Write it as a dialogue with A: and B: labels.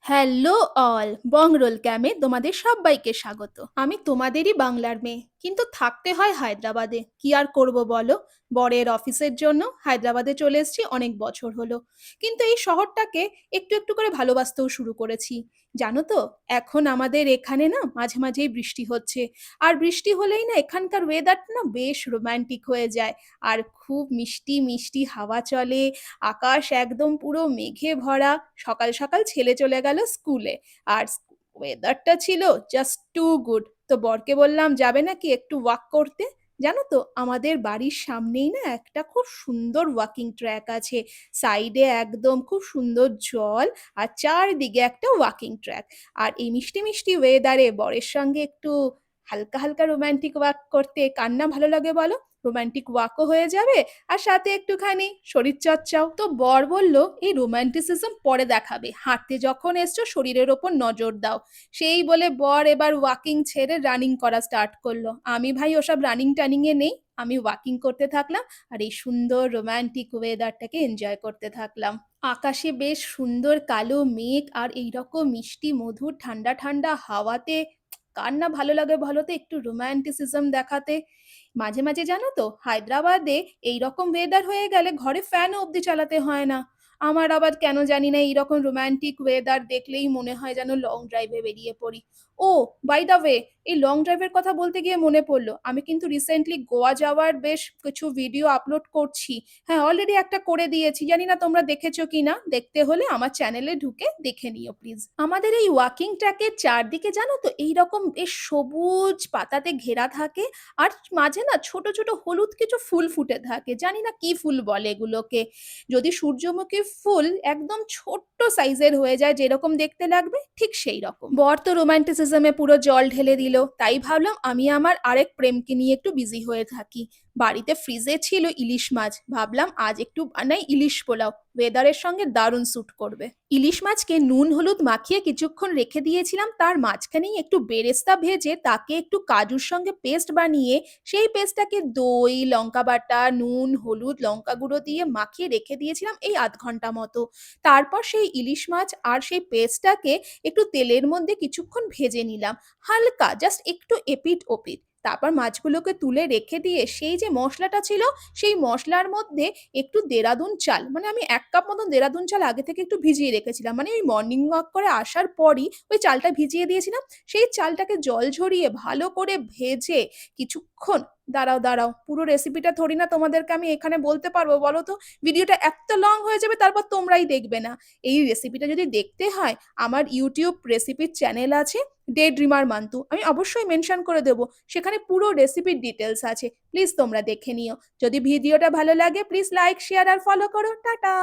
A: Hello all বংরোল ক্যামে তোমাদের সবাইকে স্বাগত। আমি তোমাদেরই বাংলার মেয়ে, কিন্তু থাকতে হয় হায়দ্রাবাদে। কি আর করব বলো, বরের অফিসের জন্য হায়দ্রাবাদে চলে এসেছি অনেক বছর হলো। কিন্তু এই শহরটাকে একটু একটু করে ভালোবাসতেও শুরু করেছি। জানো তো, এখন আমাদের এখানে না মাঝে মাঝেই বৃষ্টি হচ্ছে। আর বৃষ্টি হলেই না এখানকার ওয়েদারটা না বেশ রোম্যান্টিক হয়ে যায়। আর খুব মিষ্টি মিষ্টি হাওয়া চলে, আকাশ একদম পুরো মেঘে ভরা। সকাল সকাল ছেলে চলে গেল স্কুলে, আর ওয়েদারটা ছিল জাস্ট টু গুড। তো বরকে বললাম যাবে নাকি একটু ওয়াক করতে। জানো তো, আমাদের বাড়ির সামনেই না একটা খুব সুন্দর ওয়াকিং ট্র্যাক আছে। সাইডে একদম খুব সুন্দর জল, আর চারদিকে একটা ওয়াকিং ট্র্যাক। আর এই মিষ্টি মিষ্টি ওয়েদারে বরের সঙ্গে একটু হালকা হালকা রোমান্টিক ওয়াক করতে কার না ভালো লাগে বলো। রোমান্টিক ওয়াকও হয়ে যাবে, আর সাথে একটুখানি শরীর চর্চাও। তো বর বলল এই রোম্যান্টিসিজম পরে দেখাবে, হাঁটতে যখন এসছো শরীরের ওপর নজর দাও। সেই বলে বর এবার ওয়াকিং ছেড়ে রানিং করা স্টার্ট করলো। আমি ভাই ওসব রানিং টানিং এ নেই, আমি ওয়াকিং করতে থাকলাম আর এই সুন্দর রোম্যান্টিক ওয়েদারটাকে এনজয় করতে থাকলাম। আকাশে বেশ সুন্দর কালো মেঘ, আর এইরকম মিষ্টি মধুর ঠান্ডা ঠান্ডা হাওয়াতে কার না ভালো লাগে বলো তো একটু রোম্যান্টিসিজম দেখাতে। মাঝে মাঝে জানো তো, হায়দ্রাবাদে এইরকম ওয়েদার হয়ে গেলে ঘরে ফ্যানও অবধি চালাতে হয় না। আমার আবার কেন জানি না এইরকম রোম্যান্টিক ওয়েদার দেখলেই মনে হয় যেন লং ড্রাইভে বেরিয়ে পড়ি। ও, বাই দ্য ওয়ে, এই লং ড্রাইভের কথা বলতে গিয়ে মনে পড়লো, আমি কিন্তু রিসেন্টলি গোয়া যাওয়ার বেশ কিছু ভিডিও আপলোড করছি। হ্যাঁ, অলরেডি একটা করে দিয়েছি, জানি না তোমরা দেখেছো কি না। দেখতে হলে আমার চ্যানেলে ঢুকে দেখে নিও প্লিজ। আমাদের এই ওয়াকিং ট্র্যাকের চারদিকে জানো তো এইরকম বেশ সবুজ পাতাতে ঘেরা থাকে, আর মাঝে না ছোট ছোট হলুদ কিছু ফুল ফুটে থাকে, জানি না কি ফুল বলে এগুলোকে। যদি সূর্যমুখী ফুল একদম ছোট্ট সাইজের হয়ে যায় যেরকম দেখতে লাগবে, ঠিক সেই রকম। বর তো রোমান্টিসিজমে পুরো জল ঢেলে দিল, তাই ভাবলাম আমি আমার আরেক প্রেমকে নিয়ে একটু বিজি হয়ে থাকি। বাড়িতে ফ্রিজে ছিল ইলিশ মাছ, ভাবলাম আজ একটু বানাই ইলিশ পোলাও, ওয়েদারের সঙ্গে দারুণ স্যুট করবে। ইলিশ মাছকে নুন হলুদ মাখিয়ে কিছুক্ষণ রেখে দিয়েছিলাম, তার মাঝখানেই একটু বেরেস্তা ভেজে তাকে একটু কাজুর সঙ্গে পেস্ট বানিয়ে সেই পেস্টটাকে দই, লঙ্কা বাটা, নুন, হলুদ, লঙ্কা গুঁড়ো দিয়ে মাখিয়ে রেখে দিয়েছিলাম এই আধ ঘন্টা মতো। তারপর সেই ইলিশ মাছ আর সেই পেস্টটাকে একটু তেলের মধ্যে কিছুক্ষণ ভেজে নিলাম, হালকা জাস্ট একটু এপিট ওপিট। তারপর মাছগুলোকে তুলে রেখে দিয়ে সেই যে মশলাটা ছিল, সেই মশলার মধ্যে একটু দেরাদুন চাল, মানে আমি 1 কাপ মতন দেরাদুন চাল আগে থেকে একটু ভিজিয়ে রেখেছিলাম, মানে ওই মর্নিং ওয়াক করে আসার পরই ওই চালটা ভিজিয়ে দিয়েছিলাম। সেই চালটাকে জল ঝরিয়ে ভালো করে ভেজে কিছুক্ষণ, দাঁড়াও দাঁড়াও, পুরো রেসিপিটা থোড়ি না তোমাদেরকে আমি এখানে বলতে পারবো বলো তো, ভিডিওটা এত লং হয়ে যাবে, তারপর তোমরাই দেখবে না। এই রেসিপিটা যদি দেখতে হয়, আমার ইউটিউব রেসিপির চ্যানেল আছে, ডে ড্রিমার মান্তু, আমি অবশ্যই মেনশন করে দেবো, সেখানে পুরো রেসিপির ডিটেলস আছে, প্লিজ তোমরা দেখে নিও। যদি ভিডিওটা ভালো লাগে প্লিজ লাইক, শেয়ার আর ফলো করো। টাটা।